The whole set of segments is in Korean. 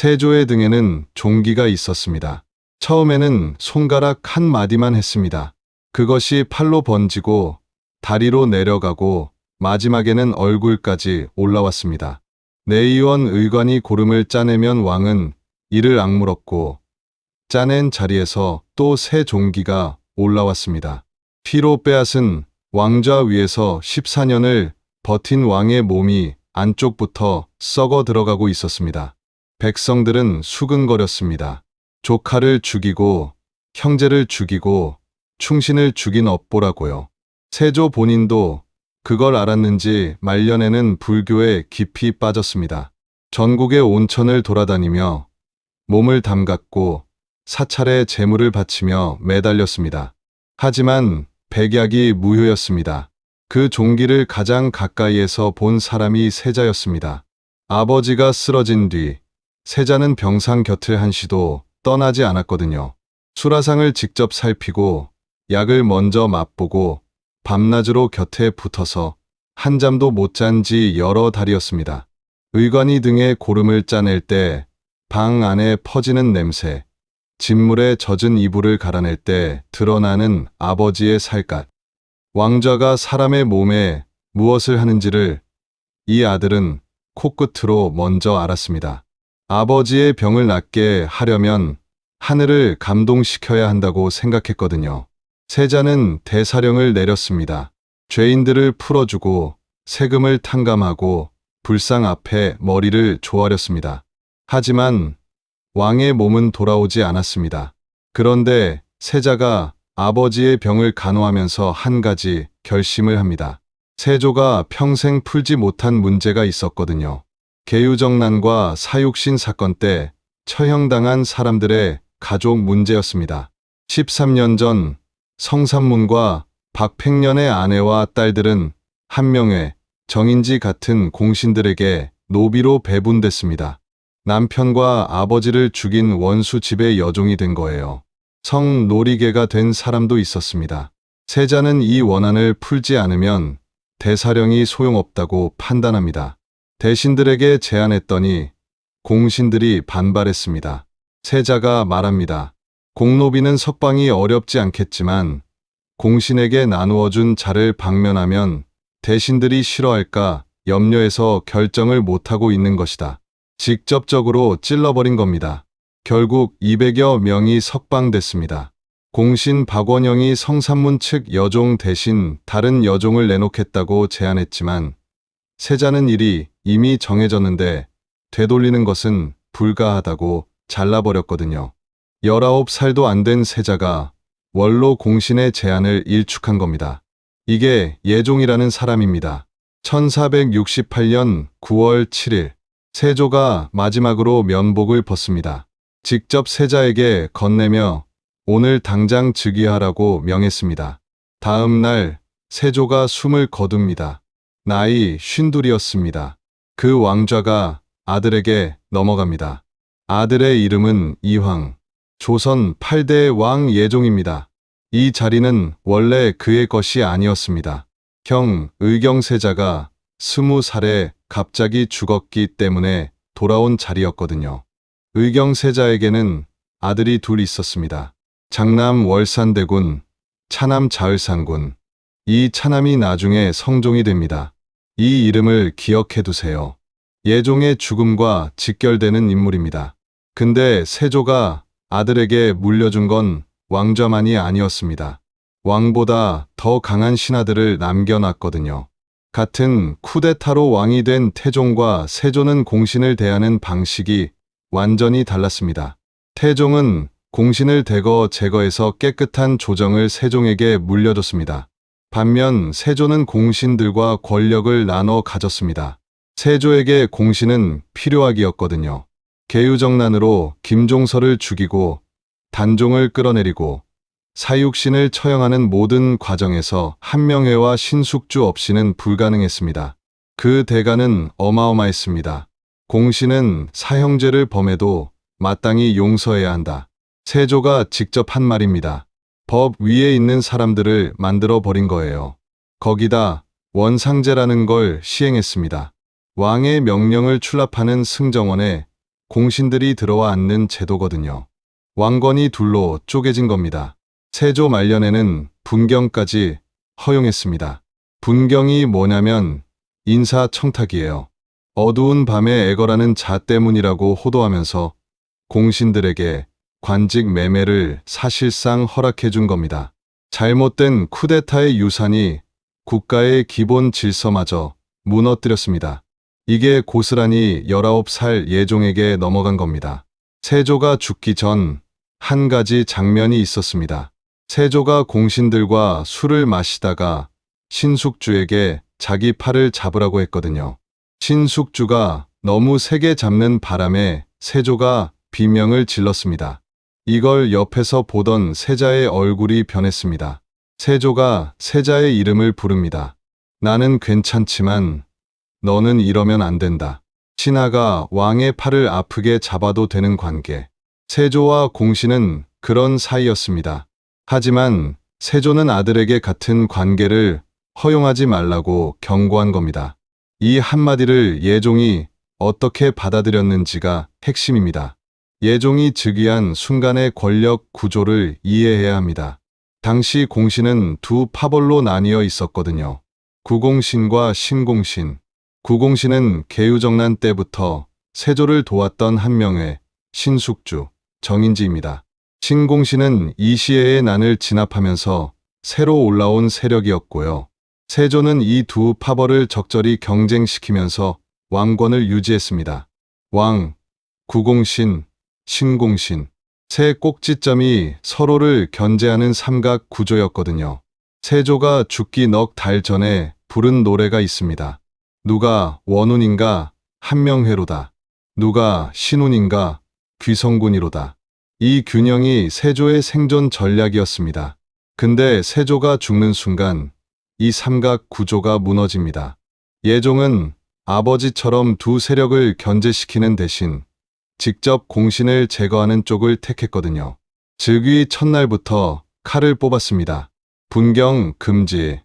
세조의 등에는 종기가 있었습니다. 처음에는 손가락 한 마디만 했습니다. 그것이 팔로 번지고 다리로 내려가고 마지막에는 얼굴까지 올라왔습니다. 내의원 의관이 고름을 짜내면 왕은 이를 악물었고 짜낸 자리에서 또 새 종기가 올라왔습니다. 피로 빼앗은 왕좌 위에서 14년을 버틴 왕의 몸이 안쪽부터 썩어 들어가고 있었습니다. 백성들은 수근거렸습니다. 조카를 죽이고 형제를 죽이고 충신을 죽인 업보라고요. 세조 본인도 그걸 알았는지 말년에는 불교에 깊이 빠졌습니다. 전국의 온천을 돌아다니며 몸을 담갔고 사찰에 제물을 바치며 매달렸습니다. 하지만 백약이 무효였습니다. 그 종기를 가장 가까이에서 본 사람이 세자였습니다. 아버지가 쓰러진 뒤 세자는 병상 곁을 한시도 떠나지 않았거든요. 수라상을 직접 살피고 약을 먼저 맛보고 밤낮으로 곁에 붙어서 한잠도 못 잔 지 여러 달이었습니다. 의관이 등에 고름을 짜낼 때 방 안에 퍼지는 냄새, 진물에 젖은 이불을 갈아낼 때 드러나는 아버지의 살갗, 왕좌가 사람의 몸에 무엇을 하는지를 이 아들은 코끝으로 먼저 알았습니다. 아버지의 병을 낫게 하려면 하늘을 감동시켜야 한다고 생각했거든요. 세자는 대사령을 내렸습니다. 죄인들을 풀어주고 세금을 탕감하고 불상 앞에 머리를 조아렸습니다. 하지만 왕의 몸은 돌아오지 않았습니다. 그런데 세자가 아버지의 병을 간호하면서 한 가지 결심을 합니다. 세조가 평생 풀지 못한 문제가 있었거든요. 계유정난과 사육신 사건 때 처형당한 사람들의 가족 문제였습니다. 13년 전 성삼문과 박팽년의 아내와 딸들은 한명회, 정인지 같은 공신들에게 노비로 배분됐습니다. 남편과 아버지를 죽인 원수 집의 여종이 된 거예요. 성놀이개가 된 사람도 있었습니다. 세자는 이 원한을 풀지 않으면 대사령이 소용없다고 판단합니다. 대신들에게 제안했더니 공신들이 반발했습니다. 세자가 말합니다. 공노비는 석방이 어렵지 않겠지만 공신에게 나누어준 자를 방면하면 대신들이 싫어할까 염려해서 결정을 못하고 있는 것이다. 직접적으로 찔러버린 겁니다. 결국 200여 명이 석방됐습니다. 공신 박원영이 성삼문 측 여종 대신 다른 여종을 내놓겠다고 제안했지만 세자는 일이 이미 정해졌는데 되돌리는 것은 불가하다고 잘라버렸거든요. 19살도 안 된 세자가 원로 공신의 제안을 일축한 겁니다. 이게 예종이라는 사람입니다. 1468년 9월 7일 세조가 마지막으로 면복을 벗습니다. 직접 세자에게 건네며 오늘 당장 즉위하라고 명했습니다. 다음 날 세조가 숨을 거둡니다. 나이 52였습니다. 그 왕좌가 아들에게 넘어갑니다. 아들의 이름은 이황, 조선 8대 왕 예종입니다. 이 자리는 원래 그의 것이 아니었습니다. 형 의경세자가 20살에 갑자기 죽었기 때문에 돌아온 자리였거든요. 의경세자에게는 아들이 둘 있었습니다. 장남 월산대군, 차남 자을상군. 이 차남이 나중에 성종이 됩니다. 이 이름을 기억해두세요. 예종의 죽음과 직결되는 인물입니다. 근데 세조가 아들에게 물려준 건 왕좌만이 아니었습니다. 왕보다 더 강한 신하들을 남겨놨거든요. 같은 쿠데타로 왕이 된 태종과 세조는 공신을 대하는 방식이 완전히 달랐습니다. 태종은 공신을 대거 제거해서 깨끗한 조정을 세종에게 물려줬습니다. 반면 세조는 공신들과 권력을 나눠 가졌습니다. 세조에게 공신은 필요하기였거든요. 계유정난으로 김종서를 죽이고 단종을 끌어내리고 사육신을 처형하는 모든 과정에서 한명회와 신숙주 없이는 불가능했습니다. 그 대가는 어마어마했습니다. 공신은 사형죄를 범해도 마땅히 용서해야 한다. 세조가 직접 한 말입니다. 법 위에 있는 사람들을 만들어 버린 거예요. 거기다 원상제라는 걸 시행했습니다. 왕의 명령을 출납하는 승정원에 공신들이 들어와 앉는 제도거든요. 왕권이 둘로 쪼개진 겁니다. 세조 말년에는 분경까지 허용했습니다. 분경이 뭐냐면 인사청탁이에요. 어두운 밤에 애걸하는 자 때문이라고 호도하면서 공신들에게 관직 매매를 사실상 허락해 준 겁니다. 잘못된 쿠데타의 유산이 국가의 기본 질서마저 무너뜨렸습니다. 이게 고스란히 19살 예종에게 넘어간 겁니다. 세조가 죽기 전 한 가지 장면이 있었습니다. 세조가 공신들과 술을 마시다가 신숙주에게 자기 팔을 잡으라고 했거든요. 신숙주가 너무 세게 잡는 바람에 세조가 비명을 질렀습니다. 이걸 옆에서 보던 세자의 얼굴이 변했습니다. 세조가 세자의 이름을 부릅니다. 나는 괜찮지만 너는 이러면 안 된다. 신하가 왕의 팔을 아프게 잡아도 되는 관계. 세조와 공신은 그런 사이였습니다. 하지만 세조는 아들에게 같은 관계를 허용하지 말라고 경고한 겁니다. 이 한마디를 예종이 어떻게 받아들였는지가 핵심입니다. 예종이 즉위한 순간의 권력 구조를 이해해야 합니다. 당시 공신은 두 파벌로 나뉘어 있었거든요. 구공신과 신공신. 구공신은 계유정난 때부터 세조를 도왔던 한명회, 신숙주, 정인지입니다. 신공신은 이 시대의 난을 진압하면서 새로 올라온 세력이었고요. 세조는 이 두 파벌을 적절히 경쟁시키면서 왕권을 유지했습니다. 왕, 구공신, 신공신. 세 꼭지점이 서로를 견제하는 삼각 구조였거든요. 세조가 죽기 넉 달 전에 부른 노래가 있습니다. 누가 원운인가 한명회로다. 누가 신운인가 귀성군이로다. 이 균형이 세조의 생존 전략이었습니다. 근데 세조가 죽는 순간 이 삼각 구조가 무너집니다. 예종은 아버지처럼 두 세력을 견제시키는 대신 직접 공신을 제거하는 쪽을 택했거든요. 즉위 첫날부터 칼을 뽑았습니다. 분경 금지.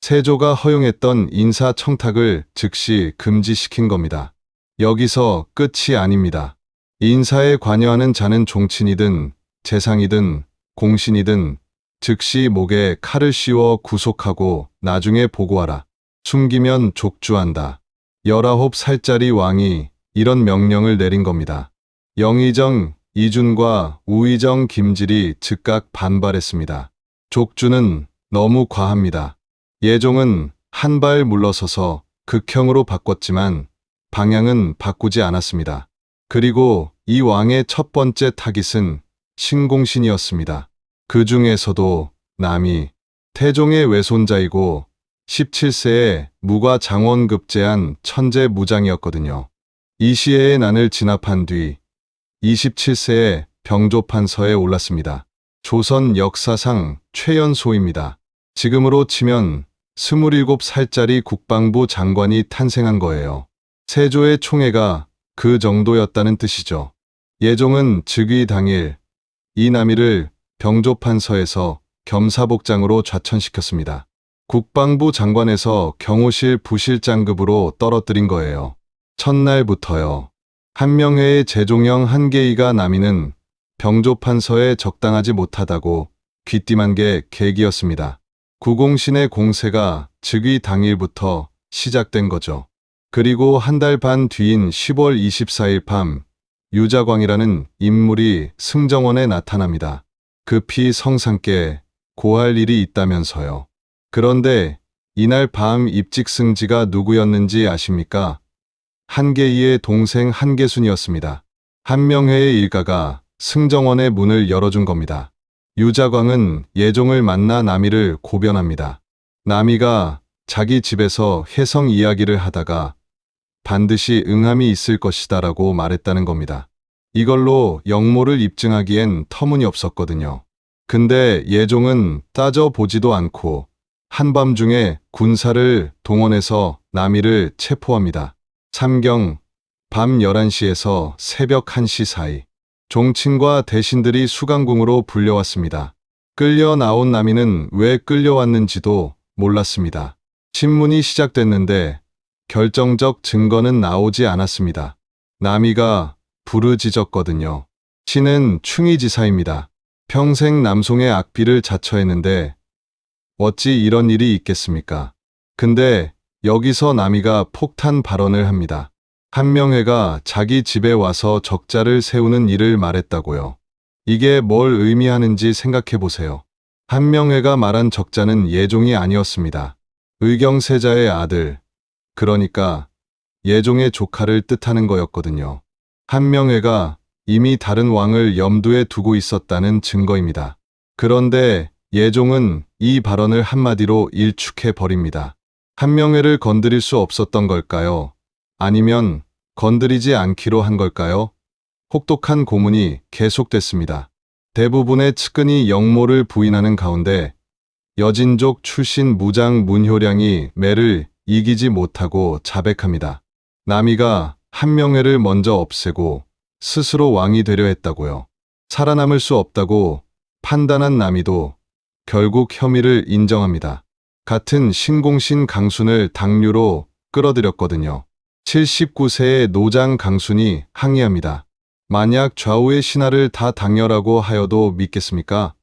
세조가 허용했던 인사청탁을 즉시 금지시킨 겁니다. 여기서 끝이 아닙니다. 인사에 관여하는 자는 종친이든 재상이든 공신이든 즉시 목에 칼을 씌워 구속하고 나중에 보고하라. 숨기면 족주한다. 19살짜리 왕이 이런 명령을 내린 겁니다. 영의정 이준과 우의정 김질이 즉각 반발했습니다. 족주는 너무 과합니다. 예종은 한 발 물러서서 극형으로 바꿨지만 방향은 바꾸지 않았습니다. 그리고 이 왕의 첫 번째 타깃은 신공신이었습니다. 그 중에서도 남이 태종의 외손자이고 17세에 무과 장원급제한 천재 무장이었거든요. 이 시해의 난을 진압한 뒤 27세에 병조판서에 올랐습니다. 조선 역사상 최연소입니다. 지금으로 치면 27살짜리 국방부 장관이 탄생한 거예요. 세조의 총애가 그 정도였다는 뜻이죠. 예종은 즉위 당일 이남이를 병조판서에서 겸사복장으로 좌천시켰습니다. 국방부 장관에서 경호실 부실장급으로 떨어뜨린 거예요. 첫날부터요. 한명회의 제종형 한계이가 남이는 병조판서에 적당하지 못하다고 귀띔한 게 계기였습니다. 구공신의 공세가 즉위 당일부터 시작된 거죠. 그리고 한 달 반 뒤인 10월 24일 밤 유자광이라는 인물이 승정원에 나타납니다. 급히 성상께 고할 일이 있다면서요. 그런데 이날 밤 입직승지가 누구였는지 아십니까? 한계이의 동생 한계순이었습니다. 한명회의 일가가 승정원의 문을 열어준 겁니다. 유자광은 예종을 만나 남이를 고변합니다. 남이가 자기 집에서 혜성 이야기를 하다가 반드시 응함이 있을 것이다 라고 말했다는 겁니다. 이걸로 역모를 입증하기엔 터무니없었거든요. 근데 예종은 따져보지도 않고 한밤중에 군사를 동원해서 남이를 체포합니다. 삼경 밤 11시에서 새벽 1시 사이 종친과 대신들이 수강궁으로 불려왔습니다. 끌려 나온 남이는 왜 끌려왔는지도 몰랐습니다. 신문이 시작됐는데 결정적 증거는 나오지 않았습니다. 남이가 부르짖었거든요. 신은 충의지사입니다. 평생 남송의 악비를 자처했는데 어찌 이런 일이 있겠습니까? 근데 여기서 남이가 폭탄 발언을 합니다. 한명회가 자기 집에 와서 적자를 세우는 일을 말했다고요. 이게 뭘 의미하는지 생각해 보세요. 한명회가 말한 적자는 예종이 아니었습니다. 의경세자의 아들, 그러니까 예종의 조카를 뜻하는 거였거든요. 한명회가 이미 다른 왕을 염두에 두고 있었다는 증거입니다. 그런데 예종은 이 발언을 한마디로 일축해 버립니다. 한명회를 건드릴 수 없었던 걸까요? 아니면 건드리지 않기로 한 걸까요? 혹독한 고문이 계속됐습니다. 대부분의 측근이 역모를 부인하는 가운데 여진족 출신 무장 문효량이 매를 이기지 못하고 자백합니다. 남이가 한명회를 먼저 없애고 스스로 왕이 되려 했다고요. 살아남을 수 없다고 판단한 남이도 결국 혐의를 인정합니다. 같은 신공신 강순을 당류로 끌어들였거든요. 79세의 노장 강순이 항의합니다. 만약 좌우의 신하를 다 당열하고 하여도 믿겠습니까?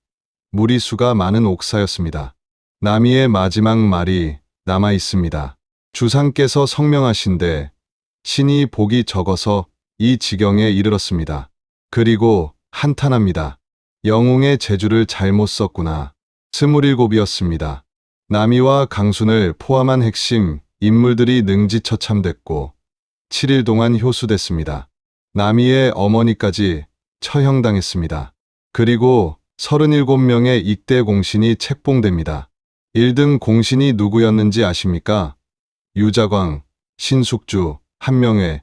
무리수가 많은 옥사였습니다. 남이의 마지막 말이 남아 있습니다. 주상께서 성명하신데 신이 복이 적어서 이 지경에 이르렀습니다. 그리고 한탄합니다. 영웅의 재주를 잘못 썼구나. 27이었습니다. 남이와 강순을 포함한 핵심 인물들이 능지처참됐고 7일 동안 효수됐습니다. 남이의 어머니까지 처형당했습니다. 그리고 37명의 익대 공신이 책봉됩니다. 1등 공신이 누구였는지 아십니까? 유자광, 신숙주, 한명회,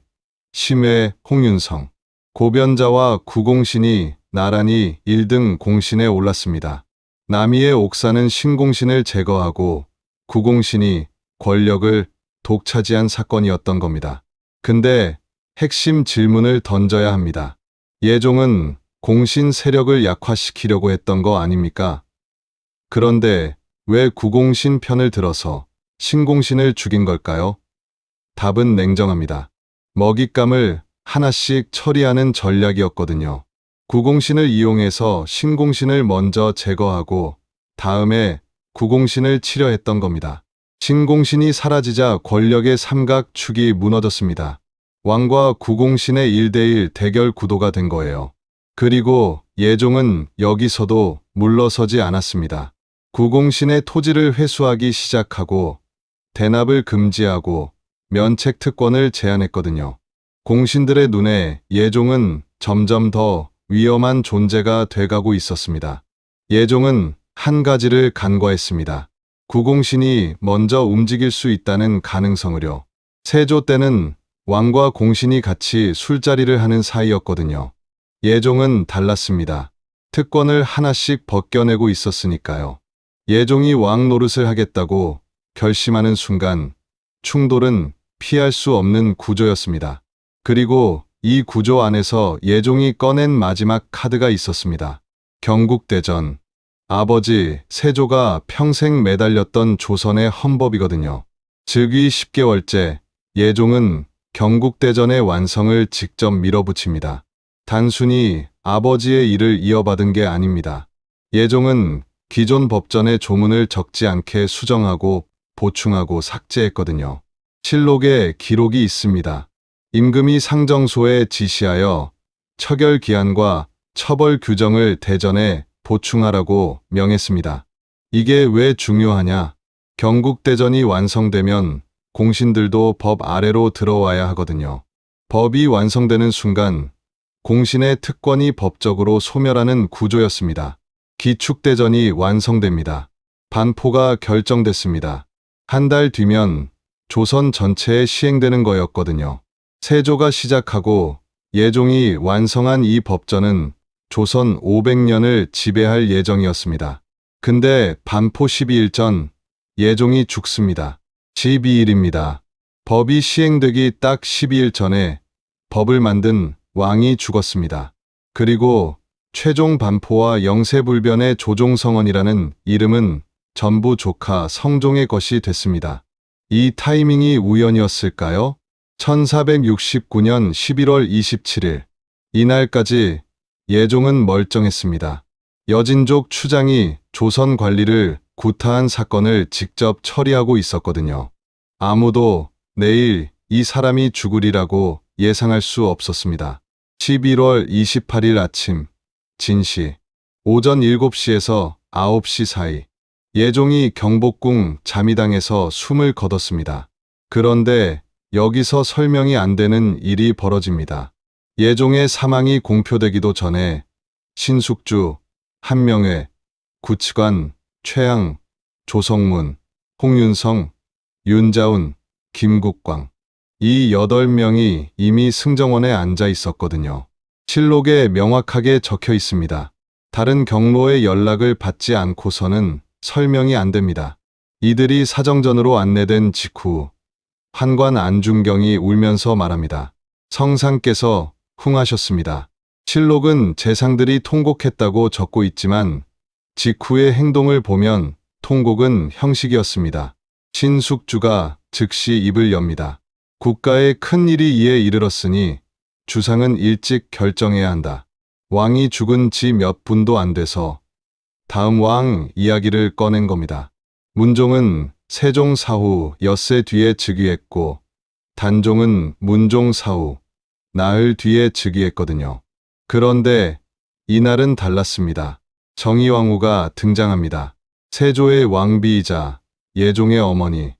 심회, 홍윤성. 고변자와 구공신이 나란히 1등 공신에 올랐습니다. 남이의 옥사는 신공신을 제거하고 구공신이 권력을 독차지한 사건이었던 겁니다. 근데 핵심 질문을 던져야 합니다. 예종은 공신 세력을 약화시키려고 했던 거 아닙니까? 그런데 왜 구공신 편을 들어서 신공신을 죽인 걸까요? 답은 냉정합니다. 먹잇감을 하나씩 처리하는 전략이었거든요. 구공신을 이용해서 신공신을 먼저 제거하고 다음에 구공신을 치려 했던 겁니다. 신공신이 사라지자 권력의 삼각축이 무너졌습니다. 왕과 구공신의 1대1 대결 구도가 된 거예요. 그리고 예종은 여기서도 물러서지 않았습니다. 구공신의 토지를 회수하기 시작하고 대납을 금지하고 면책 특권을 제한했거든요. 공신들의 눈에 예종은 점점 더 위험한 존재가 돼가고 있었습니다. 예종은 한 가지를 간과했습니다. 구공신이 먼저 움직일 수 있다는 가능성을요. 세조 때는 왕과 공신이 같이 술자리를 하는 사이였거든요. 예종은 달랐습니다. 특권을 하나씩 벗겨내고 있었으니까요. 예종이 왕 노릇을 하겠다고 결심하는 순간 충돌은 피할 수 없는 구조였습니다. 그리고 이 구조 안에서 예종이 꺼낸 마지막 카드가 있었습니다. 경국대전. 아버지 세조가 평생 매달렸던 조선의 헌법이거든요. 즉위 10개월째 예종은 경국대전의 완성을 직접 밀어붙입니다. 단순히 아버지의 일을 이어받은 게 아닙니다. 예종은 기존 법전의 조문을 적지 않게 수정하고 보충하고 삭제했거든요. 실록에 기록이 있습니다. 임금이 상정소에 지시하여 처결 기한과 처벌 규정을 대전에 보충하라고 명했습니다. 이게 왜 중요하냐? 경국대전이 완성되면 공신들도 법 아래로 들어와야 하거든요. 법이 완성되는 순간 공신의 특권이 법적으로 소멸하는 구조였습니다. 기축대전이 완성됩니다. 반포가 결정됐습니다. 한 달 뒤면 조선 전체에 시행되는 거였거든요. 세조가 시작하고 예종이 완성한 이 법전은 조선 500년을 지배할 예정이었습니다. 근데 반포 12일 전 예종이 죽습니다. 12일입니다. 법이 시행되기 딱 12일 전에 법을 만든 왕이 죽었습니다. 그리고 최종 반포와 영세불변의 조종성언이라는 이름은 전부 조카 성종의 것이 됐습니다. 이 타이밍이 우연이었을까요? 1469년 11월 27일 이날까지 예종은 멀쩡했습니다. 여진족 추장이 조선 관리를 구타한 사건을 직접 처리하고 있었거든요. 아무도 내일 이 사람이 죽으리라고 예상할 수 없었습니다. 11월 28일 아침, 진시, 오전 7시에서 9시 사이, 예종이 경복궁 잠이당에서 숨을 거뒀습니다. 그런데 여기서 설명이 안 되는 일이 벌어집니다. 예종의 사망이 공표되기도 전에 신숙주, 한명회, 구치관, 최양, 조성문, 홍윤성, 윤자운, 김국광, 이 8명이 이미 승정원에 앉아 있었거든요. 실록에 명확하게 적혀 있습니다. 다른 경로의 연락을 받지 않고서는 설명이 안 됩니다. 이들이 사정전으로 안내된 직후 환관 안중경이 울면서 말합니다. 성상께서 흥하셨습니다. 실록은 재상들이 통곡했다고 적고 있지만 직후의 행동을 보면 통곡은 형식이었습니다. 신숙주가 즉시 입을 엽니다. 국가의 큰 일이 이에 이르렀으니 주상은 일찍 결정해야 한다. 왕이 죽은 지 몇 분도 안 돼서 다음 왕 이야기를 꺼낸 겁니다. 문종은 세종 사후 엿새 뒤에 즉위했고 단종은 문종 사후 나흘 뒤에 즉위했거든요. 그런데 이날은 달랐습니다. 정의왕후가 등장합니다. 세조의 왕비이자 예종의 어머니.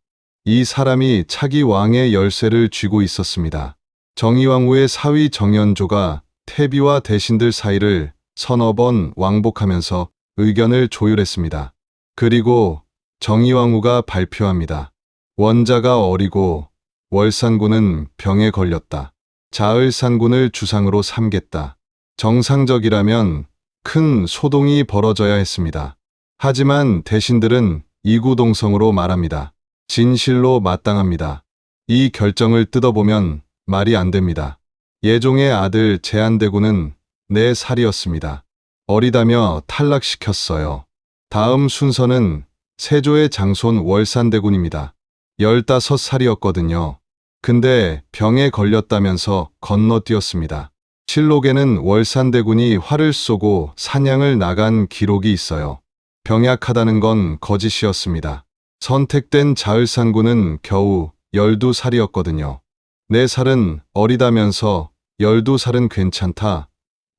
이 사람이 차기 왕의 열쇠를 쥐고 있었습니다. 정의왕후의 사위 정연조가 태비와 대신들 사이를 서너 번 왕복하면서 의견을 조율했습니다. 그리고 정의왕후가 발표합니다. 원자가 어리고 월산군은 병에 걸렸다. 자을산군을 주상으로 삼겠다. 정상적이라면 큰 소동이 벌어져야 했습니다. 하지만 대신들은 이구동성으로 말합니다. 진실로 마땅합니다. 이 결정을 뜯어보면 말이 안 됩니다. 예종의 아들 제한대군은 4살이었습니다. 어리다며 탈락시켰어요. 다음 순서는 세조의 장손 월산대군입니다. 15살이었거든요. 근데 병에 걸렸다면서 건너뛰었습니다. 실록에는 월산대군이 활을 쏘고 사냥을 나간 기록이 있어요. 병약하다는 건 거짓이었습니다. 선택된 자을산군은 겨우 12살이었거든요. 4살은 어리다면서 12살은 괜찮다.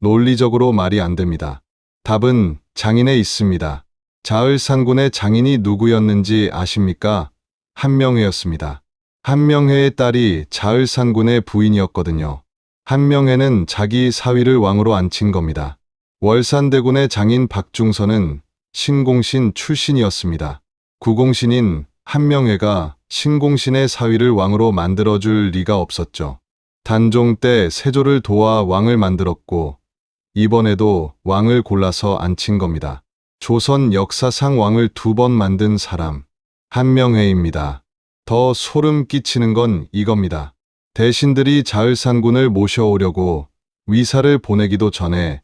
논리적으로 말이 안 됩니다. 답은 장인에 있습니다. 자을산군의 장인이 누구였는지 아십니까? 한명회였습니다. 한명회의 딸이 자을산군의 부인이었거든요. 한명회는 자기 사위를 왕으로 앉힌 겁니다. 월산대군의 장인 박중선은 신공신 출신이었습니다. 구공신인 한명회가 신공신의 사위를 왕으로 만들어줄 리가 없었죠. 단종 때 세조를 도와 왕을 만들었고 이번에도 왕을 골라서 앉힌 겁니다. 조선 역사상 왕을 2번 만든 사람 한명회입니다. 더 소름 끼치는 건 이겁니다. 대신들이 자을산군을 모셔오려고 위사를 보내기도 전에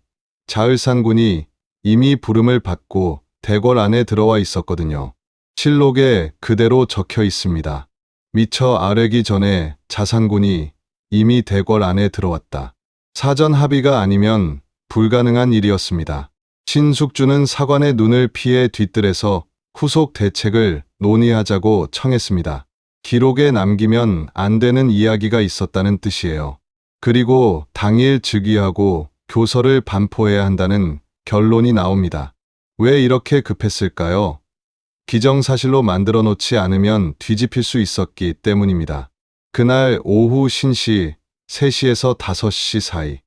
자을산군이 이미 부름을 받고 대궐 안에 들어와 있었거든요. 실록에 그대로 적혀 있습니다. 미처 아뢰기 전에 자산군이 이미 대궐 안에 들어왔다. 사전 합의가 아니면 불가능한 일이었습니다. 신숙주는 사관의 눈을 피해 뒤뜰에서 후속 대책을 논의하자고 청했습니다. 기록에 남기면 안 되는 이야기가 있었다는 뜻이에요. 그리고 당일 즉위하고 교서를 반포해야 한다는 결론이 나옵니다. 왜 이렇게 급했을까요? 기정사실로 만들어 놓지 않으면 뒤집힐 수 있었기 때문입니다. 그날 오후 신시 3시에서 5시 사이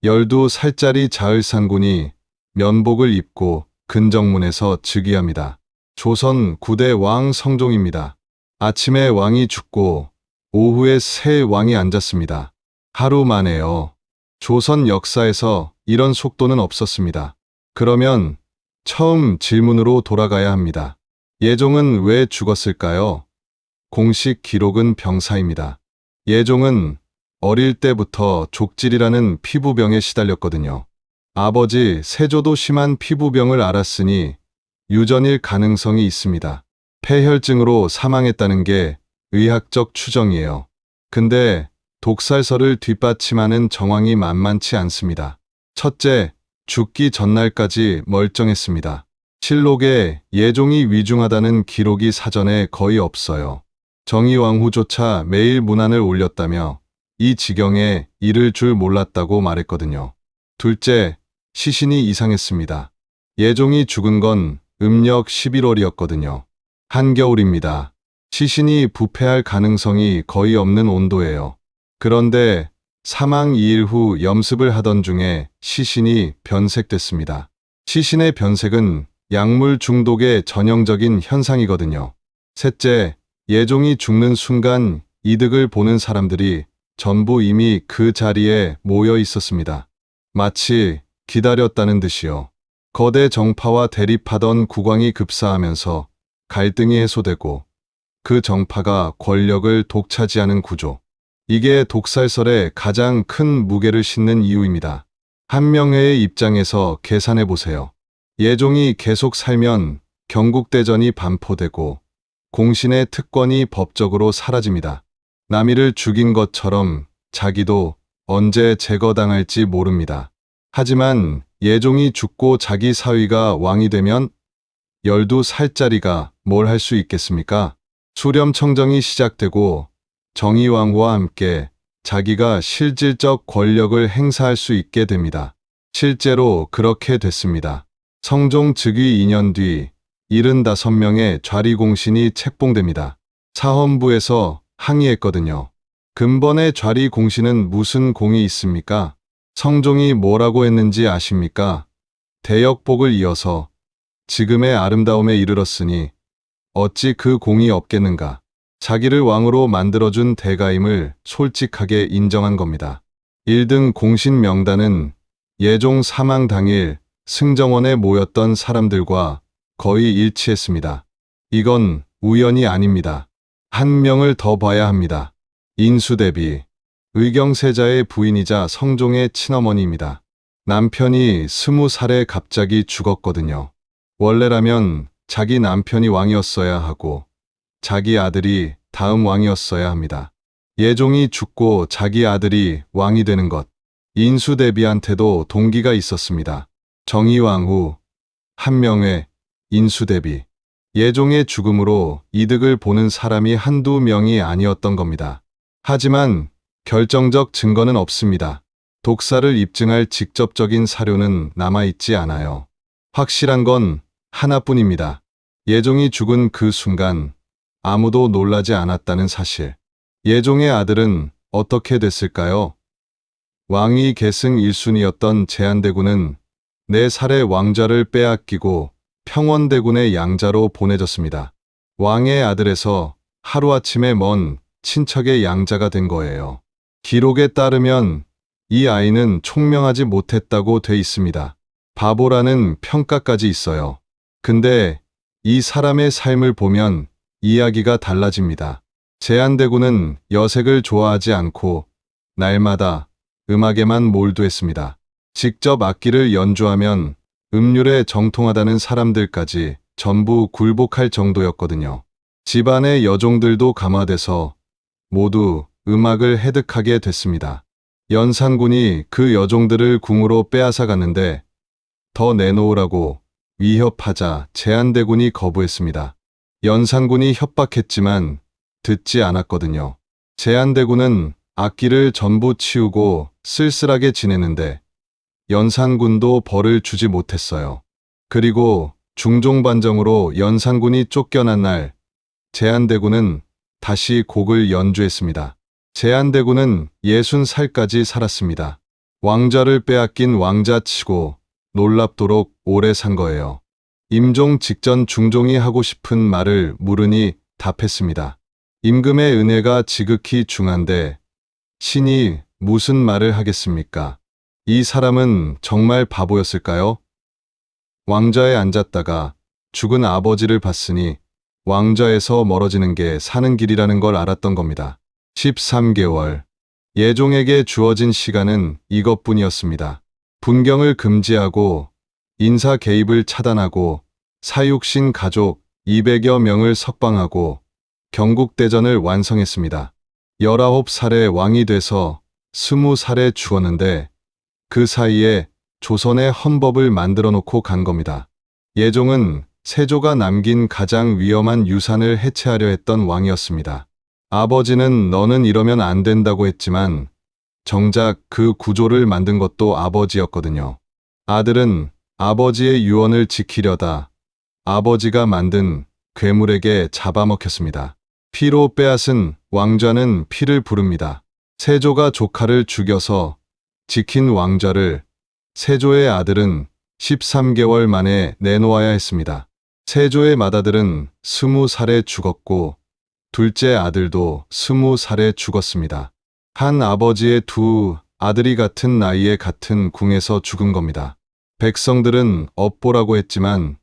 12살짜리 자을산군이 면복을 입고 근정문에서 즉위합니다. 조선 9대 왕 성종입니다. 아침에 왕이 죽고 오후에 새 왕이 앉았습니다. 하루 만에요. 조선 역사에서 이런 속도는 없었습니다. 그러면 처음 질문으로 돌아가야 합니다. 예종은 왜 죽었을까요? 공식 기록은 병사입니다. 예종은 어릴 때부터 족질이라는 피부병에 시달렸거든요. 아버지 세조도 심한 피부병을 앓았으니 유전일 가능성이 있습니다. 폐혈증으로 사망했다는 게 의학적 추정이에요. 근데 독살설을 뒷받침하는 정황이 만만치 않습니다. 첫째, 죽기 전날까지 멀쩡했습니다. 실록에 예종이 위중하다는 기록이 사전에 거의 없어요. 정의왕후조차 매일 문안을 올렸다며 이 지경에 이를 줄 몰랐다고 말했거든요. 둘째, 시신이 이상했습니다. 예종이 죽은 건 음력 11월이었거든요. 한겨울입니다. 시신이 부패할 가능성이 거의 없는 온도예요. 그런데 사망 2일 후 염습을 하던 중에 시신이 변색됐습니다. 시신의 변색은 약물 중독의 전형적인 현상이거든요. 셋째, 예종이 죽는 순간 이득을 보는 사람들이 전부 이미 그 자리에 모여 있었습니다. 마치 기다렸다는 듯이요. 거대 정파와 대립하던 국왕이 급사하면서 갈등이 해소되고 그 정파가 권력을 독차지하는 구조. 이게 독살설에 가장 큰 무게를 싣는 이유입니다. 한명회의 입장에서 계산해 보세요. 예종이 계속 살면 경국대전이 반포되고 공신의 특권이 법적으로 사라집니다. 남이를 죽인 것처럼 자기도 언제 제거당할지 모릅니다. 하지만 예종이 죽고 자기 사위가 왕이 되면 12살짜리가 뭘 할 수 있겠습니까? 수렴청정이 시작되고 정의왕후와 함께 자기가 실질적 권력을 행사할 수 있게 됩니다. 실제로 그렇게 됐습니다. 성종 즉위 2년 뒤 75명의 좌리공신이 책봉됩니다. 사헌부에서 항의했거든요. 근본의 좌리공신은 무슨 공이 있습니까? 성종이 뭐라고 했는지 아십니까? 대역복을 이어서 지금의 아름다움에 이르렀으니 어찌 그 공이 없겠는가. 자기를 왕으로 만들어준 대가임을 솔직하게 인정한 겁니다. 1등 공신 명단은 예종 사망 당일 승정원에 모였던 사람들과 거의 일치했습니다. 이건 우연이 아닙니다. 한 명을 더 봐야 합니다. 인수대비, 의경세자의 부인이자 성종의 친어머니입니다. 남편이 20살에 갑자기 죽었거든요. 원래라면 자기 남편이 왕이었어야 하고 자기 아들이 다음 왕이었어야 합니다. 예종이 죽고 자기 아들이 왕이 되는 것. 인수대비한테도 동기가 있었습니다. 정의왕후, 한명회, 인수대비. 예종의 죽음으로 이득을 보는 사람이 한두 명이 아니었던 겁니다. 하지만 결정적 증거는 없습니다. 독사를 입증할 직접적인 사료는 남아있지 않아요. 확실한 건 하나뿐입니다. 예종이 죽은 그 순간 아무도 놀라지 않았다는 사실. 예종의 아들은 어떻게 됐을까요? 왕위 계승 1순위였던 제한대군은 4살의 왕좌를 빼앗기고 평원대군의 양자로 보내졌습니다. 왕의 아들에서 하루아침에 먼 친척의 양자가 된 거예요. 기록에 따르면 이 아이는 총명하지 못했다고 돼 있습니다. 바보라는 평가까지 있어요. 근데 이 사람의 삶을 보면 이야기가 달라집니다. 제한대군은 여색을 좋아하지 않고 날마다 음악에만 몰두했습니다. 직접 악기를 연주하면 음률에 정통하다는 사람들까지 전부 굴복할 정도였거든요. 집안의 여종들도 감화돼서 모두 음악을 해득하게 됐습니다. 연산군이 그 여종들을 궁으로 빼앗아 갔는데 더 내놓으라고 위협하자 제한대군이 거부했습니다. 연산군이 협박했지만 듣지 않았거든요. 제한대군은 악기를 전부 치우고 쓸쓸하게 지내는데 연산군도 벌을 주지 못했어요. 그리고 중종반정으로 연산군이 쫓겨난 날 제한대군은 다시 곡을 연주했습니다. 제한대군은 60살까지 살았습니다. 왕좌를 빼앗긴 왕자치고 놀랍도록 오래 산 거예요. 임종 직전 중종이 하고 싶은 말을 물으니 답했습니다. 임금의 은혜가 지극히 중한데 신이 무슨 말을 하겠습니까? 이 사람은 정말 바보였을까요? 왕좌에 앉았다가 죽은 아버지를 봤으니 왕좌에서 멀어지는 게 사는 길이라는 걸 알았던 겁니다. 13개월. 예종에게 주어진 시간은 이것뿐이었습니다. 분경을 금지하고 인사 개입을 차단하고 사육신 가족 200여 명을 석방하고 경국대전을 완성했습니다. 19살에 왕이 돼서 20살에 죽었는데 그 사이에 조선의 헌법을 만들어 놓고 간 겁니다. 예종은 세조가 남긴 가장 위험한 유산을 해체하려 했던 왕이었습니다. 아버지는 너는 이러면 안 된다고 했지만 정작 그 구조를 만든 것도 아버지였거든요. 아들은 아버지의 유언을 지키려다 아버지가 만든 괴물에게 잡아먹혔습니다. 피로 빼앗은 왕좌는 피를 부릅니다. 세조가 조카를 죽여서 지킨 왕좌를 세조의 아들은 13개월 만에 내놓아야 했습니다. 세조의 맏아들은 20살에 죽었고 둘째 아들도 20살에 죽었습니다. 한 아버지의 두 아들이 같은 나이에 같은 궁에서 죽은 겁니다. 백성들은 업보라고 했지만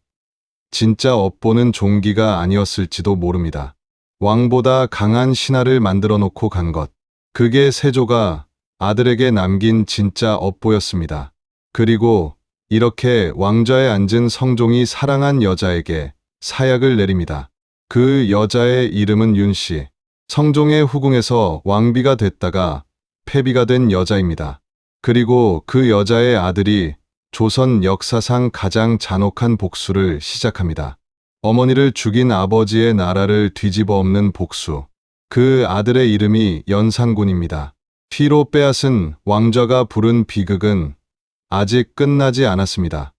진짜 업보는 종기가 아니었을지도 모릅니다. 왕보다 강한 신하를 만들어 놓고 간 것. 그게 세조가 아들에게 남긴 진짜 업보였습니다. 그리고 이렇게 왕좌에 앉은 성종이 사랑한 여자에게 사약을 내립니다. 그 여자의 이름은 윤씨. 성종의 후궁에서 왕비가 됐다가 폐비가 된 여자입니다. 그리고 그 여자의 아들이 조선 역사상 가장 잔혹한 복수를 시작합니다. 어머니를 죽인 아버지의 나라를 뒤집어 엎는 복수. 그 아들의 이름이 연산군입니다. 피로 빼앗은 왕좌가 부른 비극은 아직 끝나지 않았습니다.